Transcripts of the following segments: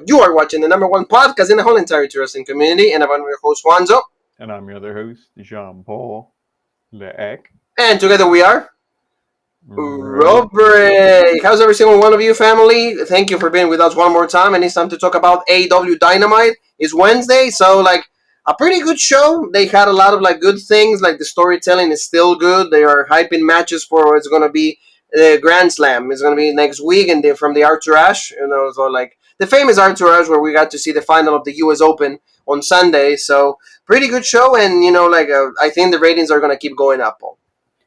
You are watching the number one podcast in the whole entire wrestling community, and I'm your host, Juanzo. And I'm your other host, Jean-Paul Leek. And together we are Rubric. How's every single one of you, family? Thank you for being with us one more time, and it's time to talk about AEW Dynamite. It's Wednesday, so, a pretty good show. They had a lot of, good things, the storytelling is still good. They are hyping matches for it's going to be the Grand Slam. It's going to be next week, and from the Arthur Ashe, so, the famous Arthur Ashe where we got to see the final of the US Open on Sunday. So pretty good show, and I think the ratings are gonna keep going up.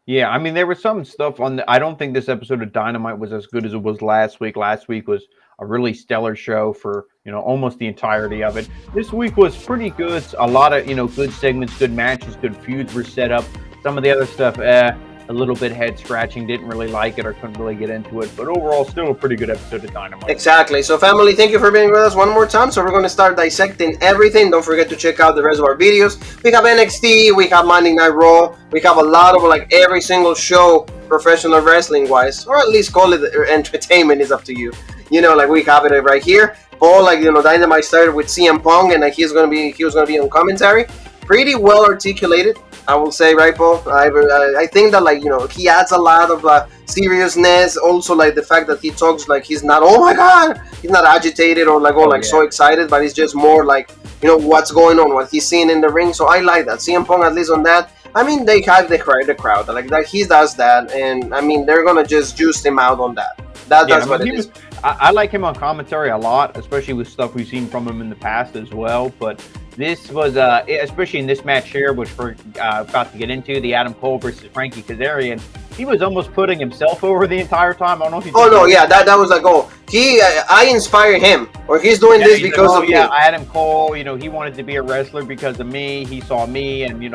Yeah, I mean there was some stuff on I don't think this episode of Dynamite was as good as it was last week. Last week was a really stellar show for almost the entirety of it. This week was pretty good. A lot of good segments, good matches, good feuds were set up. Some of the other stuff, a little bit head scratching, didn't really like it or couldn't really get into it, but overall still a pretty good episode of Dynamite. Exactly. So family, thank you for being with us one more time. So we're going to start dissecting everything. Don't forget to check out the rest of our videos. We have NXT, we have Monday Night Raw, we have a lot of every single show professional wrestling wise, or at least call it entertainment, is up to you. We have it right here. Paul, Dynamite started with CM Punk, and he was going to be on commentary. Pretty well articulated, I will say, right, Paul? I think that, he adds a lot of seriousness. Also, the fact that he talks he's not, oh my God, he's not agitated or so excited, but he's just more what's going on, what he's seeing in the ring. So I like that. CM Punk, at least on that, I mean, they have the crowd. That he does that, and I mean, they're gonna just juice him out on that. That's what it is. I like him on commentary a lot, especially with stuff we've seen from him in the past as well. But this was, especially in this match here, which we're about to get into, the Adam Cole versus Frankie Kazarian. He was almost putting himself over the entire time. I don't know if you. Oh no, yeah, that was I inspire him, or he's doing this because of me. Adam Cole, he wanted to be a wrestler because of me. He saw me, and he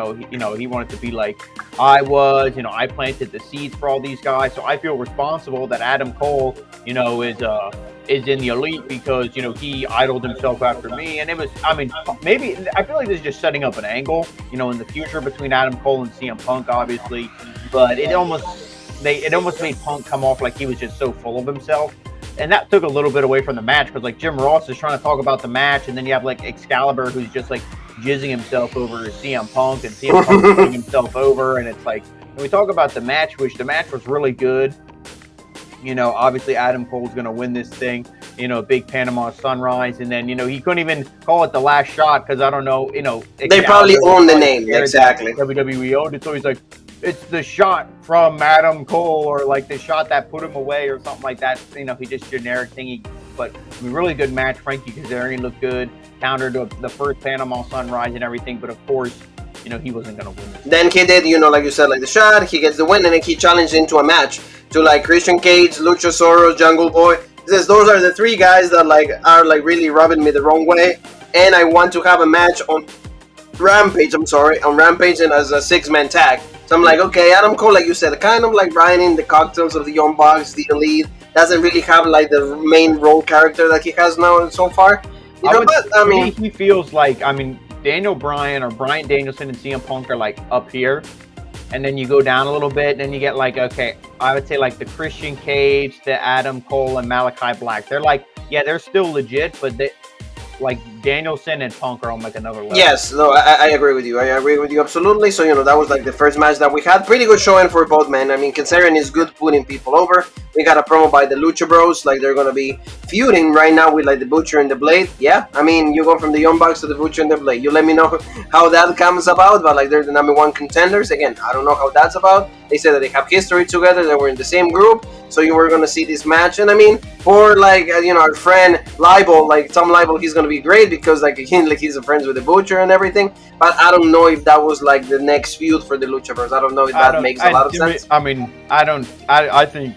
wanted to be like I was. I planted the seeds for all these guys, so I feel responsible that Adam Cole, is in the elite because he idled himself after me. And it was, maybe I feel like this is just setting up an angle, in the future between Adam Cole and CM Punk, obviously. But it almost made Punk come off like he was just so full of himself. And that took a little bit away from the match because Jim Ross is trying to talk about the match, and then you have Excalibur who's just jizzing himself over CM Punk, and CM Punk putting himself over, and it's when we talk about the match, which the match was really good. Obviously Adam Cole's going to win this thing, big Panama Sunrise, and then he couldn't even call it the last shot because I don't know, they probably own the name, exactly. WWE owned it, so he's it's the shot from Adam Cole, or the shot that put him away, or something like that. He just generic thingy. But really good match. Frankie Kazarian looked good, countered the first Panama Sunrise and everything. But of course, he wasn't going to win this. Then he did, like you said, the shot. He gets the win, and then he challenged into a match to Christian Cage, Luchasaurus, Jungle Boy. He says those are the three guys that are really rubbing me the wrong way, and I want to have a match on Rampage. On Rampage, and as a 6-man tag. So I'm okay, Adam Cole, you said, kind of Brian in the cocktails of the Young Bucks, the Elite, doesn't really have the main role character that he has now so far. He feels Daniel Bryan or Bryan Danielson and CM Punk are up here, and then you go down a little bit, and then you get okay, I would say the Christian Cage, the Adam Cole, and Malachi Black. They're they're still legit, but they Danielson and Punk are on another level. Yes, no, I agree with you. I agree with you absolutely. So that was the first match that we had. Pretty good showing for both men. Kazarian is good putting people over. We got a promo by the Lucha Bros. They're gonna be feuding right now with the Butcher and the Blade. Yeah, you go from the Young Bucks to the Butcher and the Blade. You let me know how that comes about. But they're the number one contenders. Again, I don't know how that's about. They said that they have history together. They were in the same group. So you were gonna see this match, and for our friend Leibel, Tom Leibel, he's gonna be great because he's friends with the Butcher and everything. But I don't know if that was the next feud for the Lucha Bros. I don't know if that makes a lot of sense. I think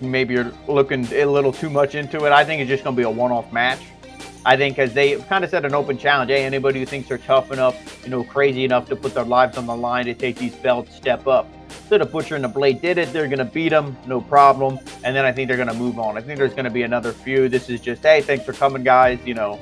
maybe you're looking a little too much into it. I think it's just gonna be a one-off match. I think because they kind of set an open challenge. Hey, anybody who thinks they're tough enough, crazy enough to put their lives on the line to take these belts, step up. So the Butcher and the Blade did it. They're going to beat them, no problem. And then I think they're going to move on. I think there's going to be another feud. This is just, hey, thanks for coming, guys. Kind of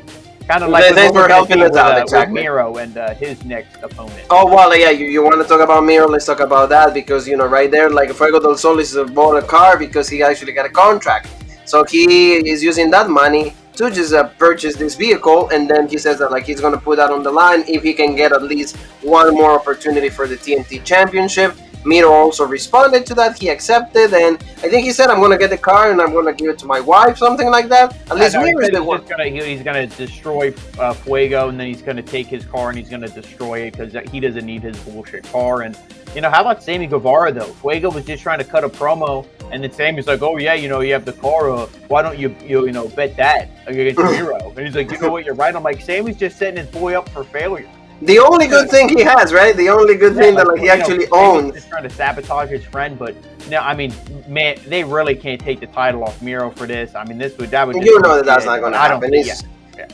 thanks for helping us out, exactly. With Miro and his next opponent. Oh, well, yeah, you want to talk about Miro? Let's talk about that because, right there, Fuego del Sol is bought a car because he actually got a contract. So he is using that money to just purchase this vehicle, and then he says that like he's gonna put that on the line if he can get at least one more opportunity for the TNT Championship. Miro also responded to that. He accepted, and I think he said, "I'm gonna get the car and I'm gonna give it to my wife," something like that. At least Miro is the one. He's gonna destroy Fuego, and then he's gonna take his car and he's gonna destroy it because he doesn't need his bullshit car. And how about Sammy Guevara though? Fuego was just trying to cut a promo, and then Sammy's like, "Oh yeah, you have the car. Why don't you bet that against Miro?" And he's like, "You know what? You're right." I'm like, Sammy's just setting his boy up for failure. The only good thing he has, right? The only good thing that he actually owns. He's trying to sabotage his friend, but no, I mean, man, they really can't take the title off Miro for this. I mean, that would. That's not going to happen.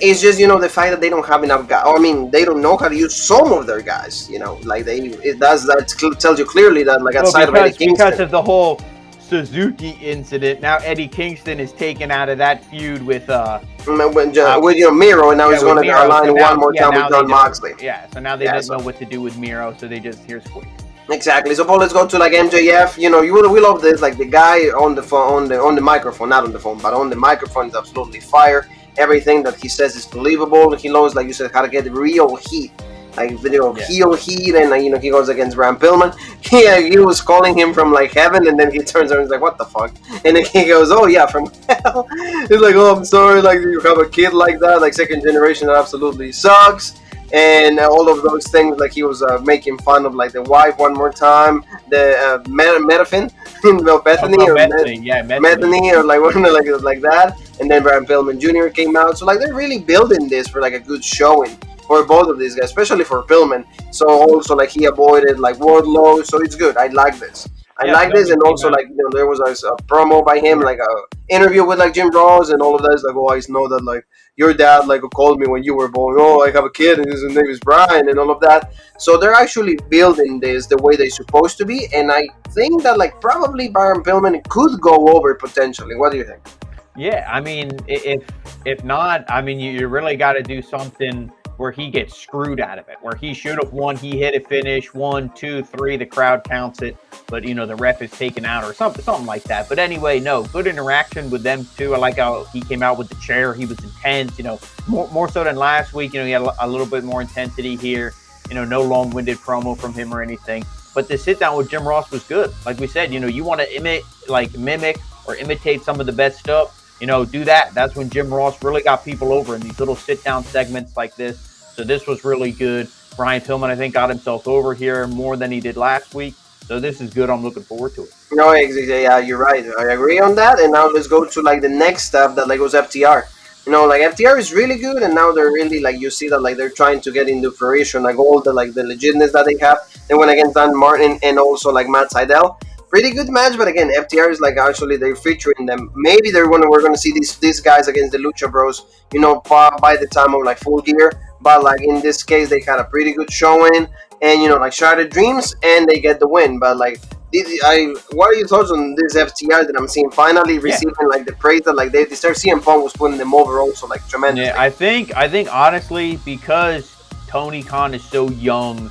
It's just the fact that they don't have enough guys. I mean, they don't know how to use some of their guys. That tells you clearly that outside of Eddie Kingston, because of the whole Suzuki incident, now Eddie Kingston is taken out of that feud with Miro, and now he's going to align one more time with Jon Moxley. Yeah, so now they didn't know what to do with Miro, so they just here's quick. Exactly. So Paul, let's go to MJF. We love this. Like the guy on the phone, on the microphone, not on the phone, but on the microphone is absolutely fire. Everything that he says is believable. He knows, like you said, how to get real heat. Like heel heat, and he goes against Brian Pillman. He was calling him from heaven, and then he turns around and he's like, "What the fuck?" And then he goes, "Oh yeah, from hell." He's like, "Oh, I'm sorry. Like you have a kid like that, second generation, that absolutely sucks." And all of those things, he was making fun of the wife one more time, the Bethany or like that. And then Brian Pillman Jr. came out, so they're really building this for a good showing for both of these guys, especially for Pillman. So also he avoided Wardlow, so it's good. I like this. I like this, and also there was a promo by him, a interview with Jim Ross and all of that. It's I always know that your dad called me when you were born. Oh, I have a kid and his name is Brian and all of that. So they're actually building this the way they're supposed to be, and I think that probably Brian Pillman could go over potentially. What do you think? Yeah, I mean, if not, I mean, you really got to do something where he gets screwed out of it, where he should have won, he hit a finish, 1, 2, 3, the crowd counts it, but the ref is taken out or something like that. But anyway, no, good interaction with them too. I like how he came out with the chair. He was intense, more so than last week. He had a little bit more intensity here. No long-winded promo from him or anything. But the sit down with Jim Ross was good. Like we said, you want to mimic or imitate some of the best stuff. Do that. That's when Jim Ross really got people over in these little sit-down segments like this. So this was really good. Brian Pillman, I think, got himself over here more than he did last week. So this is good. I'm looking forward to it. No, exactly. Yeah, you're right. I agree on that. And now let's go to the next step that was FTR. FTR is really good, and now they're really you see that they're trying to get into fruition all the the legitness that they have. They went against Dan Martin and also Matt Sydal. Pretty good match, but again, FTR is actually they're featuring them. Maybe we're gonna see these guys against the Lucha Bros, by the time of Full Gear. But in this case, they had a pretty good showing, and Shattered Dreams, and they get the win. But what are your thoughts on this FTR that I'm seeing finally receiving the praise that they deserve? CM Punk was putting them over also tremendously. Yeah, I think honestly, because Tony Khan is so young.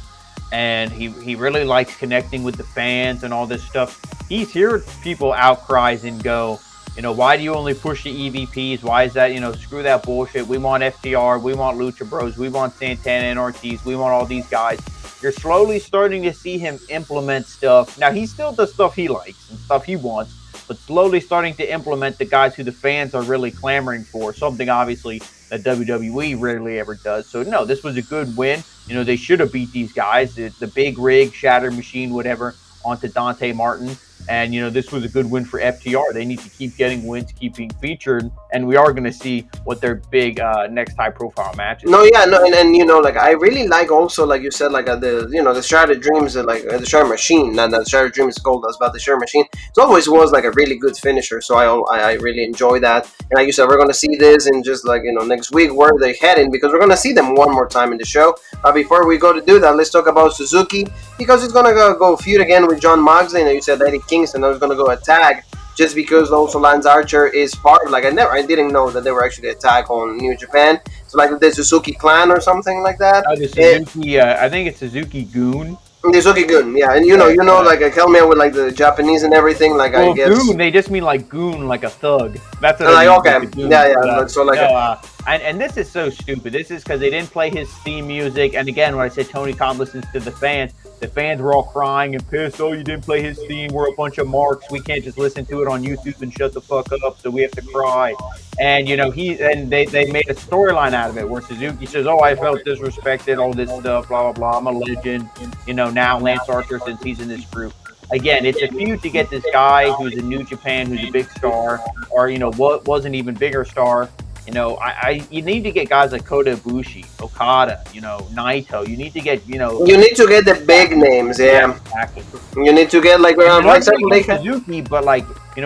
And he really likes connecting with the fans and all this stuff. He's heard people outcries and go, why do you only push the EVPs? Why is that, screw that bullshit. We want FTR. We want Lucha Bros. We want Santana and Ortiz. We want all these guys. You're slowly starting to see him implement stuff. Now, he still does stuff he likes and stuff he wants, but slowly starting to implement the guys who the fans are really clamoring for. Something, obviously, that WWE rarely ever does. So, no, this was a good win. They should have beat these guys, the big rig, Shatter Machine, whatever, onto Dante Martin. And, this was a good win for FTR. They need to keep getting wins, keep being featured. And we are going to see what their big next high-profile match is. No, yeah, no, and I really like also, like you said, the Shattered Dreams, the Shattered Machine, and the Shattered Dreams called us, but the Shattered Machine, it always was a really good finisher, so I really enjoy that. And like you said, we're going to see this in just next week where they're heading, because we're going to see them one more time in the show. Before we go to do that, let's talk about Suzuki, because it's going to go feud again with Jon Moxley, and you said Eddie Kingston, I was going to go a tag, just because also Lance Archer is part of, I didn't know that they were actually a tag on New Japan. So the Suzuki Clan or something like that. The Suzuki, I think it's Suzuki Goon. Nizuki Gun, yeah, and like a helmet with like the Japanese and everything, like I Well, guess. goon, they just mean like goon, like a thug. That's what Like I mean. okay, Like a goon. yeah, But, like, so like and this is so stupid. This is because they didn't play his theme music. And again, when I said Tony Khan listens to the fans were all crying and pissed. Oh, you didn't play his theme. We're a bunch of marks. We can't just listen to it on YouTube and shut the fuck up. So we have to cry. And they made a storyline out of it where Suzuki says, "Oh, I felt disrespected. All this stuff. Blah blah blah. I'm a legend. Now Lance Archer, since he's in this group." Again, it's a feud to get this guy who's in New Japan, who's a big star, or what was an even bigger star. You need to get guys like Kota Ibushi, Okada, Naito. You need to get you need to get the big names, yeah. Exactly. You need to get like Suzuki, but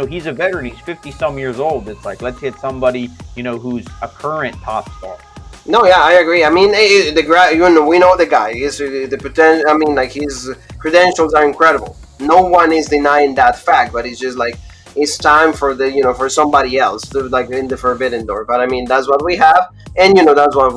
he's a veteran. He's 50-some years old. It's like let's get somebody who's a current top star. No, yeah, I agree. I mean, we know the guy. He's the potential. I mean, like his credentials are incredible. No one is denying that fact, but it's just like it's time for for somebody else to like in the Forbidden Door. But I mean, that's what we have, and that's what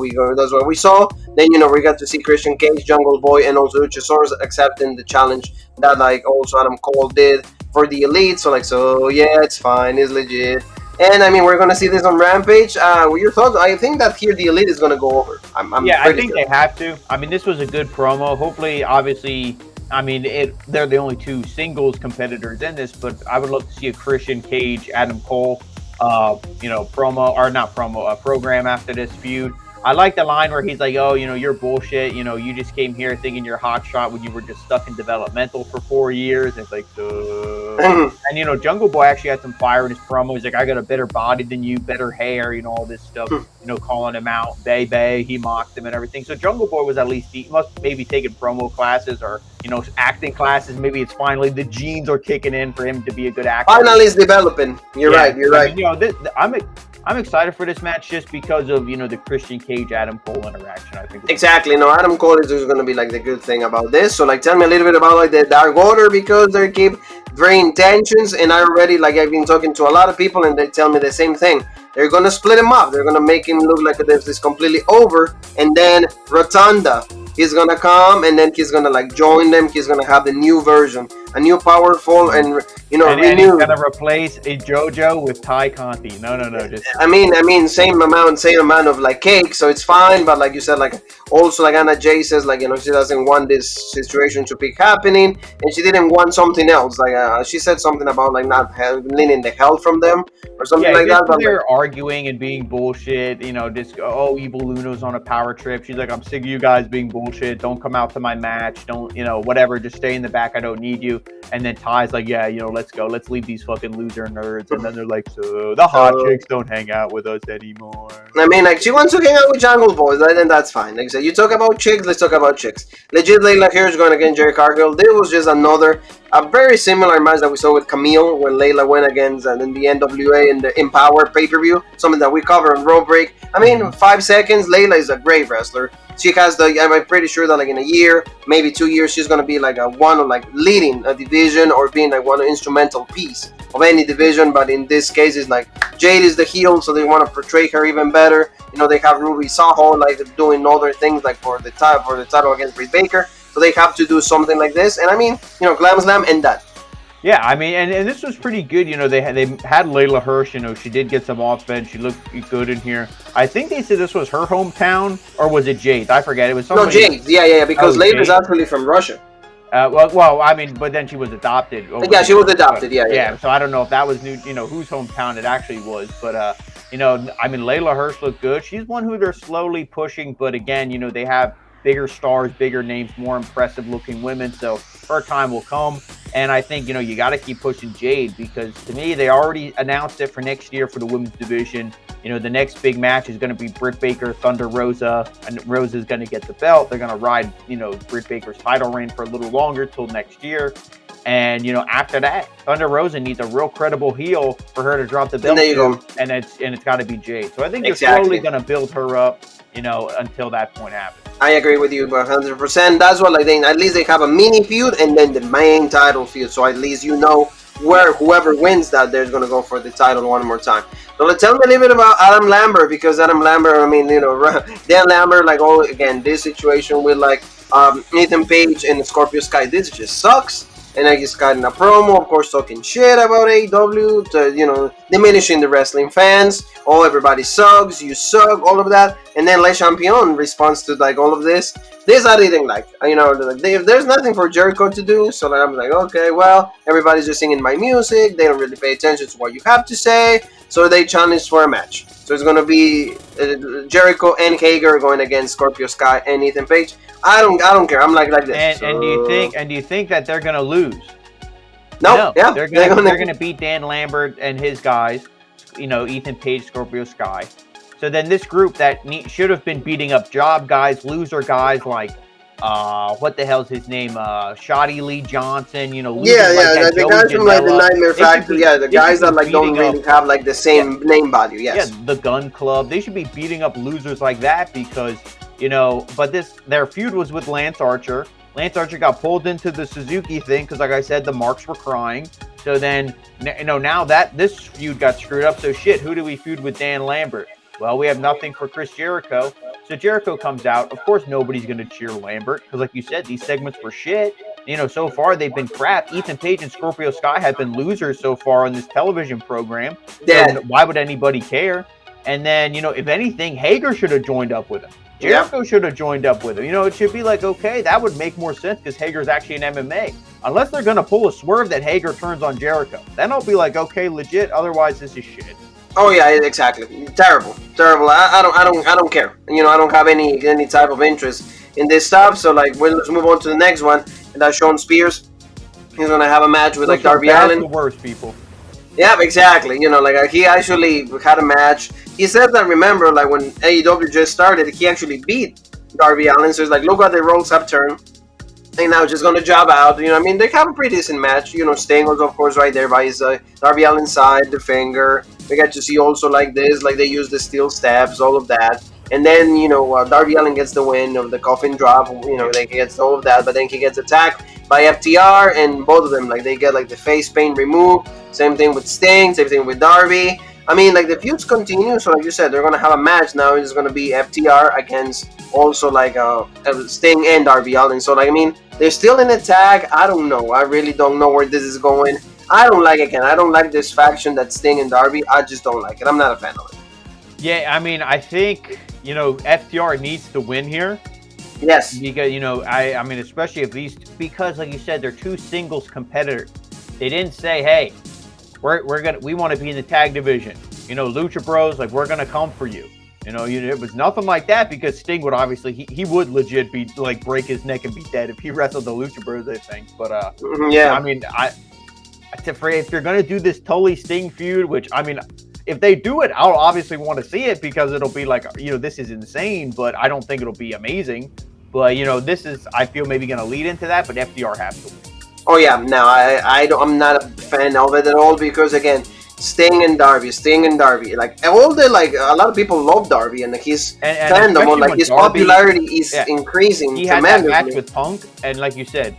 we saw. Then we got to see Christian Cage, Jungle Boy, and also Luchasaurus accepting the challenge that like also Adam Cole did for the Elite. So yeah, it's fine, it's legit. And I mean, we're gonna see this on Rampage. Your thoughts? I think that here the Elite is gonna go over. I think they have to. I mean, this was a good promo. Hopefully, obviously. I mean, they're the only two singles competitors in this, but I would love to see a Christian Cage, Adam Cole, program after this feud. I like the line where he's like, "Oh, you're bullshit. You just came here thinking you're hot shot when you were just stuck in developmental for 4 years." And it's like, and Jungle Boy actually had some fire in his promo. He's like, "I got a better body than you, better hair, all this stuff." Calling him out, Bay. He mocked him and everything. So Jungle Boy was at least he must maybe taken promo classes or acting classes. Maybe it's finally the genes are kicking in for him to be a good actor. Finally, he's developing. You're right. I mean, I'm excited for this match just because of the Christian Cage Adam Cole interaction. I think exactly. No, Adam Cole is just going to be like the good thing about this. So like, tell me a little bit about like the Dark Order because they keep bringing tensions, and I already I've been talking to a lot of people, and they tell me the same thing. They're going to split him up. They're going to make him look like this is completely over, and then Rotunda. He's gonna come and then he's gonna join them. He's gonna have the new version, a new powerful and and he's gonna replace a JoJo with Ty Conti. No. Just I mean, same amount of cake, so it's fine. But like you said, also Anna Jay says she doesn't want this situation to keep happening, and she didn't want something else. She said something about not leaning the hell from them or something like that. But they're arguing and being bullshit. Just Evil Luna's on a power trip. She's like, I'm sick of you guys being bullshit. Don't come out to my match. Don't whatever. Just stay in the back. I don't need you. And then Ty's like, yeah, let's go. Let's leave these fucking loser nerds. And then they're like, so the hot chicks don't hang out with us anymore. I mean, she wants to hang out with Jungle Boys, then that's fine. Like I said, you talk about chicks, let's talk about chicks. Legit, Layla here is going against Jerry Cargill. This was just a very similar match that we saw with Camille when Layla went against the NWA and the EMPOWRrr pay-per-view, something that we covered on Road Break. I mean, 5 seconds, Layla is a great wrestler. She has I'm pretty sure that in a year, maybe 2 years, she's gonna be leading a division or being one instrumental piece of any division. But in this case, it's Jade is the heel, so they want to portray her even better. They have Ruby Soho doing other things for the title against Britt Baker. So they have to do something like this, and I mean, Glam Slam and that. Yeah, I mean, and this was pretty good. They had Layla Hirsch. She did get some offense. She looked good in here. I think they said this was her hometown, or was it Jade? I forget. It was somebody. No, Jade. Yeah. Because Layla is actually from Russia. Well, I mean, but then she was adopted. Yeah, she was adopted. Yeah. So I don't know if that was new. Whose hometown it actually was, but I mean, Layla Hirsch looked good. She's one who they're slowly pushing, but again, they have bigger stars, bigger names, more impressive looking women. So her time will come. And I think, you got to keep pushing Jade because to me, they already announced it for next year for the women's division. The next big match is going to be Britt Baker, Thunder Rosa, and Rosa's going to get the belt. They're going to ride, Britt Baker's title reign for a little longer till next year. And, after that, Thunder Rosa needs a real credible heel for her to drop the belt. And there you go. And it's got to be Jade. So I think they're slowly going to build her up, until that point happens. I agree with you 100%. That's what I think. At least they have a mini feud and then the main title feud. So at least where whoever wins that, they're going to go for the title one more time. So let's tell me a little bit about Adam Lambert because Adam Lambert, I mean, Dan Lambert, again, this situation with Ethan Page and Scorpio Sky. This just sucks. And I just got in a promo, of course, talking shit about AEW, diminishing the wrestling fans. Oh, everybody sucks, you suck, all of that. And then Le Champion responds to like all of this. This I didn't like. There's nothing for Jericho to do, so I'm like, okay, well, everybody's just singing my music. They don't really pay attention to what you have to say, so they challenged for a match. So it's gonna be Jericho and Hager going against Scorpio Sky and Ethan Page. I don't care. I'm like this. And do you think that they're gonna lose? No. Yeah, they're gonna beat Dan Lambert and his guys. Ethan Page, Scorpio Sky. So then this group that should have been beating up job guys, loser guys like what the hell's his name? Shoddy Lee Johnson. The guys from like the Nightmare Factory. The guys that like don't really have like the same name value. Yes. Yeah, the Gun Club. They should be beating up losers like that because. But their feud was with Lance Archer. Lance Archer got pulled into the Suzuki thing because, like I said, the marks were crying. So then, now that this feud got screwed up, so shit, who do we feud with Dan Lambert? Well, we have nothing for Chris Jericho. So Jericho comes out. Of course, nobody's going to cheer Lambert because, like you said, these segments were shit. So far they've been crap. Ethan Page and Scorpio Sky have been losers so far on this television program. Yeah. So why would anybody care? And then, if anything, Hager should have joined up with him. Jericho should have joined up with him. It should be like, okay, that would make more sense because Hager's actually an MMA. Unless they're going to pull a swerve that Hager turns on Jericho. Then I'll be like, okay, legit. Otherwise, this is shit. Oh yeah, exactly. Terrible. I don't care. I don't have any type of interest in this stuff. So like, let's move on to the next one. And that's Shawn Spears. He's gonna have a match with like Darby Allin. The worst people. Yeah, exactly. He actually had a match. He said that, remember, like when AEW just started, he actually beat Darby Allin. So it's like, look how the roles have turned. And now just gonna job out. They have a pretty decent match. Sting was, of course, right there by his Darby Allin's side, the finger. We get to see also like this, like they use the steel steps, all of that. And then, Darby Allin gets the win of the coffin drop. He gets all of that, but then he gets attacked by FTR, and both of them, like, they get like the face paint removed. Same thing with Sting, same thing with Darby. Like the feuds continue. So like you said, they're gonna have a match now. It's gonna be FTR against also like Sting and Darby Allin. So like they're still in a tag. I don't know. I really don't know where this is going. I don't like this faction that Sting and Darby. I just don't like it. I'm not a fan of it. Yeah, I think FTR needs to win here. Yes. Because especially if because like you said, they're two singles competitors. They didn't say, hey, we want to be in the tag division. Lucha Bros, like, we're gonna come for you. It was nothing like that because Sting would obviously he would legit be like break his neck and be dead if he wrestled the Lucha Bros, I think. But yeah. If you're gonna do this Tully Sting feud, which if they do it, I'll obviously want to see it because it'll be like, this is insane, but I don't think it'll be amazing. But this is, I feel, maybe gonna lead into that, but FDR has to win. Oh yeah, no, I'm not a fan of it at all because again, Sting and Darby, like all the a lot of people love Darby and his fandom, like his Darby, popularity is increasing tremendously. He had that match with Punk, and like you said,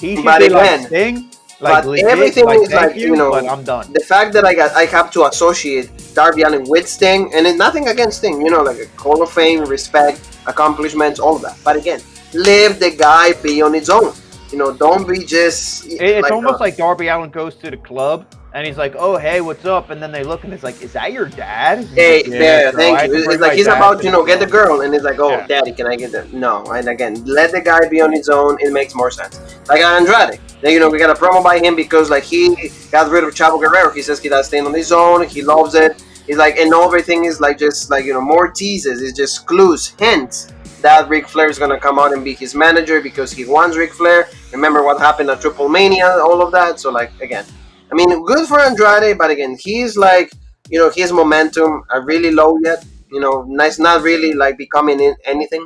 he should be like Sting. Like, but everything is like but I'm done. The fact that I have to associate Darby Allin with Sting, and it's nothing against Sting, like a Hall of Fame, respect, accomplishments, all of that. But again, let the guy be on his own. Don't be just. It's almost like Darby Allin goes to the club and he's like, "Oh, hey, what's up?" And then they look and it's like, "Is that your dad?" Hey, yeah, thank you. It's like he's about get the girl, and it's like, "Oh, yeah. Daddy, can I get that?" No, and again, let the guy be on his own. It makes more sense. Like Andrade, we got a promo by him because like he got rid of Chavo Guerrero. He says he does staying on his own. He loves it. He's like, and everything is like just like more teases. It's just clues, hints that Ric Flair is gonna come out and be his manager because he wants Ric Flair. Remember what happened at Triple Mania, all of that. So like again, good for Andrade, but again, he's like, his momentum are really low yet. Nice, not really like becoming in anything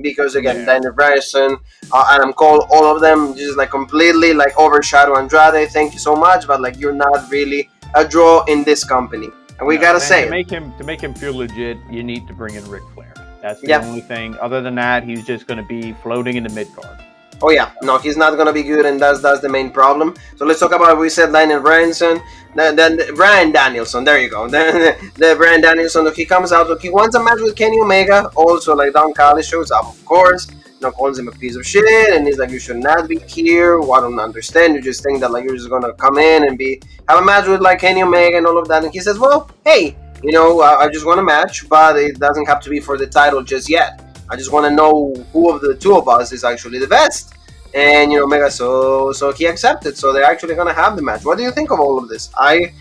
because again, Daniel Bryan, Adam Cole, all of them just like completely like overshadow Andrade. Thank you so much, but like you're not really a draw in this company, and we gotta say to make him feel legit, you need to bring in Ric Flair. That's the only thing. Other than that, he's just going to be floating in the mid-card. Oh, yeah. No, he's not going to be good, and that's the main problem. So let's talk about, we said, Daniel Bryanson. Then Bryan Danielson. There you go. The Bryan Danielson, look, he comes out. Look, he wants a match with Kenny Omega. Also, like, Don Callis shows up, of course. calls him a piece of shit, and he's like, you should not be here. Well, I don't understand. You just think that like you're just gonna come in and have a match with like Kenny Omega and all of that. And he says, well, hey, I just want a match, but it doesn't have to be for the title just yet. I just want to know who of the two of us is actually the best. And Omega, so he accepted. So they're actually gonna have the match. What do you think of all of this? I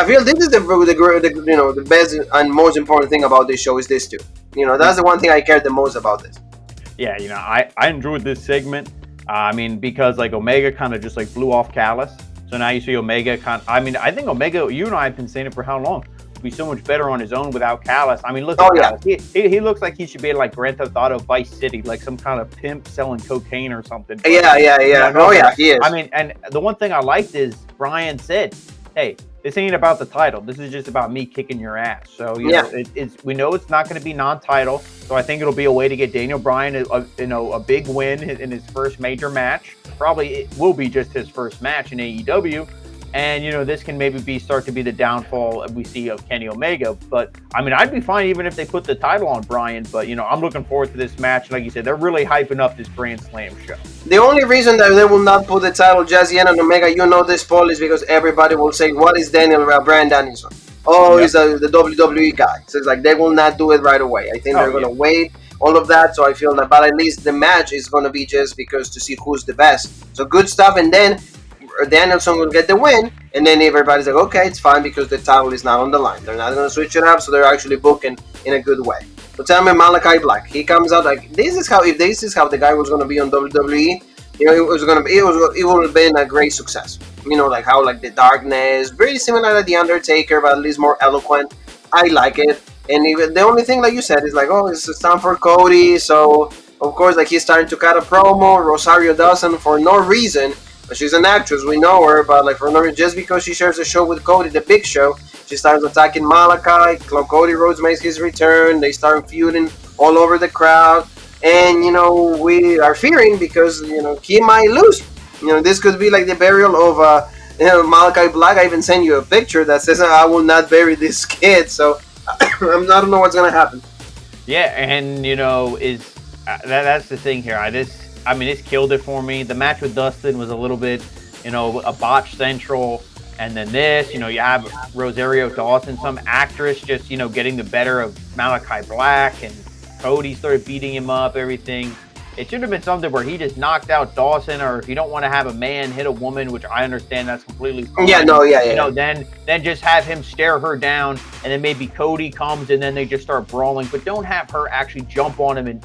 feel this is the best and most important thing about this show is this too. That's the one thing I care the most about this. Yeah, I enjoyed this segment. Because like Omega kind of just like blew off Callis. So now you see Omega I think Omega, you and I have been saying it for how long? Be so much better on his own without Callis. Look at Callis. He looks like he should be like Grand Theft Auto Vice City, like some kind of pimp selling cocaine or something. But, he is. And the one thing I liked is Bryan said, hey, this ain't about the title. This is just about me kicking your ass. So we know it's not going to be non-title. So I think it'll be a way to get Daniel Bryan a big win in his first major match. Probably it will be just his first match in AEW. And, this can maybe start to be the downfall we see of Kenny Omega. But, I'd be fine even if they put the title on Bryan. But, I'm looking forward to this match. Like you said, they're really hyping up this Grand Slam show. The only reason that they will not put the title just yet on Omega, this, Paul, is because everybody will say, what is Bryan Danielson? Oh, he's the WWE guy. So it's like they will not do it right away. I think they're going to wait, all of that. So I feel that, but at least the match is going to be just because to see who's the best. So good stuff. And then Danielson will get the win, and then everybody's like, okay, it's fine because the title is not on the line. They're not going to switch it up, so they're actually booking in a good way. So tell me, Malachi Black, he comes out like if this is how the guy was going to be on WWE, it would have been a great success. Like how like the Darkness, very similar to the Undertaker, but at least more eloquent. I like it, and even the only thing like you said is like, oh, it's time for Cody. So of course, like he's starting to cut a promo. Rosario doesn't for no reason. She's an actress, we know her, but like for no reason, just because she shares a show with Cody, the Big Show, she starts attacking Malachi. Cody Rhodes makes his return. They start feuding all over the crowd, and we are fearing because he might lose. This could be like the burial of Malachi Black. I even sent you a picture that says I will not bury this kid. So I don't know what's gonna happen. Yeah, and that's the thing here. This killed it for me. The match with Dustin was a little bit, a botch central. And then this, you have Rosario Dawson, some actress just, getting the better of Malachi Black. And Cody started beating him up, everything. It should have been something where he just knocked out Dawson, or if you don't want to have a man hit a woman, which I understand that's completely fine. Then just have him stare her down, and then maybe Cody comes, and then they just start brawling. But don't have her actually jump on him, and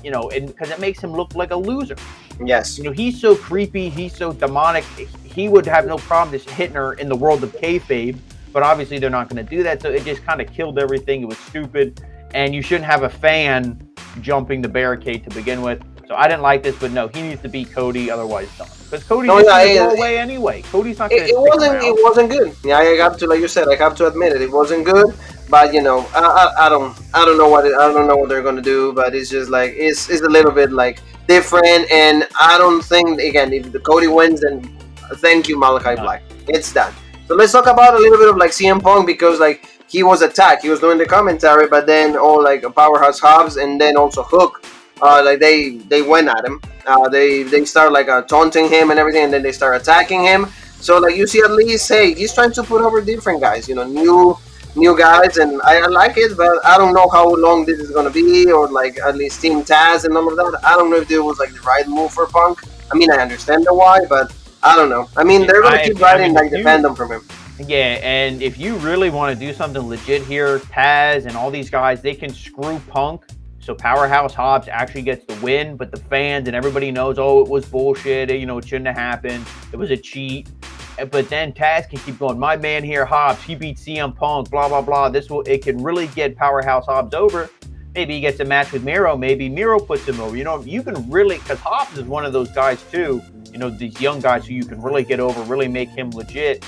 because it makes him look like a loser. Yes. He's so creepy, he's so demonic. He would have no problem just hitting her in the world of kayfabe, but obviously they're not going to do that. So it just kind of killed everything. It was stupid, and you shouldn't have a fan jumping the barricade to begin with. So I didn't like this, but no, he needs to beat Cody, otherwise done. Because Cody's going to go away anyway. Cody's not going to. It wasn't good. Yeah, I have to, like you said, I have to admit it. It wasn't good, but I don't know what they're going to do. But it's just like it's a little bit like different, and I don't think again if the Cody wins, then thank you Malachi Black. It's done. So let's talk about a little bit of like CM Punk because like he was attacked. He was doing the commentary, but then like Powerhouse Hobbs and then also Hook. Like they went at him. They start like taunting him and everything, and then they start attacking him. So like you see, at least hey, he's trying to put over different guys, new guys, and I like it, but I don't know how long this is gonna be, or like at least Team Taz and all of that. I don't know if it was like the right move for Punk. I understand the why, but I don't know. They're gonna keep riding like the fandom from him. Yeah, and if you really want to do something legit here, Taz and all these guys, they can screw Punk. So Powerhouse Hobbs actually gets the win, but the fans and everybody knows, oh, it was bullshit. It shouldn't have happened. It was a cheat. But then Taz can keep going. My man here, Hobbs, he beat CM Punk, blah, blah, blah. It can really get Powerhouse Hobbs over. Maybe he gets a match with Miro. Maybe Miro puts him over. You can really, because Hobbs is one of those guys too, these young guys who you can really get over, really make him legit.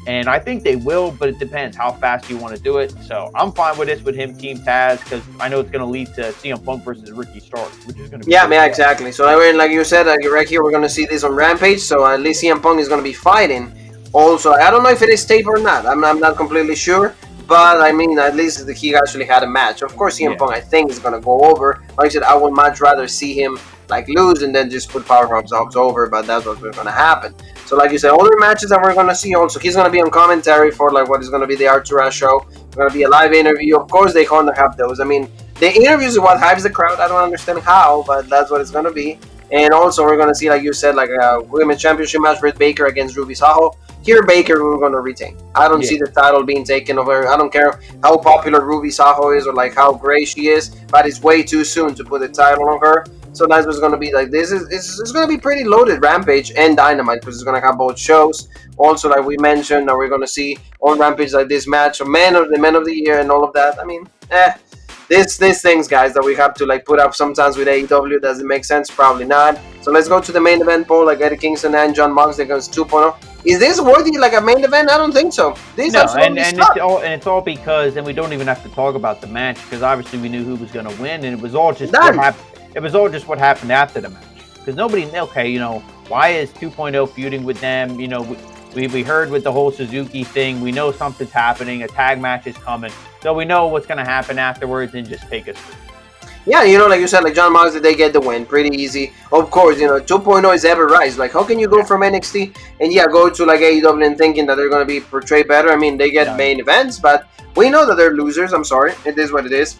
And I think they will, but it depends how fast you want to do it. So I'm fine with this with him, Team Taz, because I know it's going to lead to CM Punk versus Ricky Starks, which is going to be exactly. So like you said, like right here, we're going to see this on Rampage. So at least CM Punk is going to be fighting. Also, I don't know if it is tape or not. I'm not completely sure. But at least he actually had a match. Of course, CM Punk, I think, is going to go over. Like I said, I would much rather see him like lose and then just put powerhouse hobbs over, but that's what's going to happen. So like you said, all the matches that we're going to see, also he's going to be on commentary for like what is going to be the Artura show. It's going to be a live interview. Of course they're going to have those. I mean, the interviews are what hypes the crowd. I don't understand how, but that's what it's going to be. And also we're going to see, like you said, like a women's championship match, Britt Baker against Ruby Saho. Here Baker we're going to retain. I don't see the title being taken over. I don't care how popular Ruby Saho is or like how great she is, but it's way too soon to put the title on her. So that's what's going to be like. It's going to be pretty loaded, Rampage and Dynamite, because it's going to have both shows. Also, like we mentioned, we're going to see on Rampage like this match of men of the year and all of that. I mean, these things, guys, that we have to like put up sometimes with AEW. Does it make sense? Probably not. So let's go to the main event poll, like Eddie Kingston and John Moxley against 2.0. Is this worthy like a main event? I don't think so. No, and it's all because, and we don't even have to talk about the match because obviously we knew who was going to win, and it was all just what happened. It was all just what happened after the match because nobody, why is 2.0 feuding with them? We heard with the whole Suzuki thing, we know something's happening, a tag match is coming, so we know what's going to happen afterwards, and just take us through. Yeah, like you said, like John Moxley, they get the win pretty easy. Of course, 2.0 is ever rise. Like, how can you go from NXT and go to like AEW and thinking that they're going to be portrayed better? I mean, they get main events, but we know that they're losers. I'm sorry, it is what it is.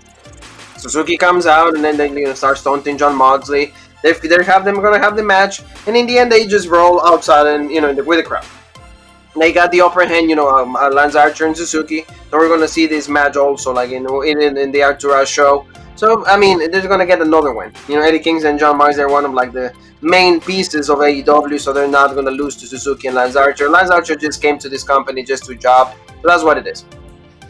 Suzuki comes out and then they start taunting John Moxley. They're going to have the match, and in the end, they just roll outside and with the crowd. They got the upper hand, Lance Archer and Suzuki. So we're going to see this match also, like in the Artura show. So, I mean, they're going to get another win. Eddie Kingston and John Moxley are one of, like, the main pieces of AEW, so they're not going to lose to Suzuki and Lance Archer. Lance Archer just came to this company just to job. So that's what it is.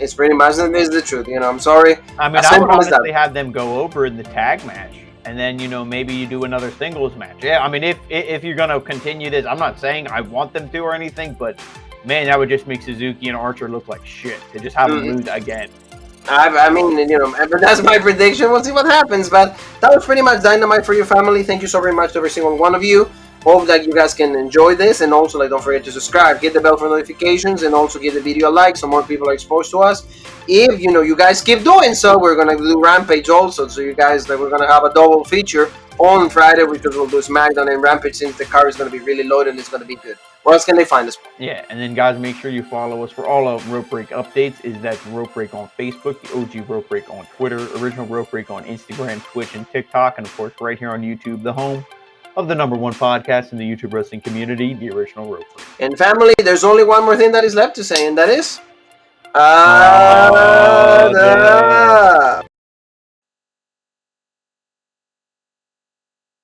It's pretty much the truth. I'm sorry. I mean, I would honestly have them go over in the tag match. And then, maybe you do another singles match. Yeah, I mean, if you're going to continue this, I'm not saying I want them to or anything, but, man, that would just make Suzuki and Archer look like shit to just have them lose again. I mean, but that's my prediction. We'll see what happens. But that was pretty much Dynamite for your family. Thank you so very much to every single one of you. Hope that you guys can enjoy this. And also, don't forget to subscribe. Hit the bell for notifications. And also give the video a like so more people are exposed to us. If, you guys keep doing so, we're going to do Rampage also. So you guys, we're going to have a double feature on Friday because we'll do SmackDown and Rampage since the card is going to be really loaded and it's going to be good. Where else can they find us? Yeah, and then guys, make sure you follow us for all of Rope Break updates. That's Rope Break on Facebook, the OG Rope Break on Twitter, Original Rope Break on Instagram, Twitch, and TikTok, and of course right here on YouTube, the home of the #1 podcast in the YouTube wrestling community, the Original Rope Break. And family, there's only one more thing that is left to say, and that is...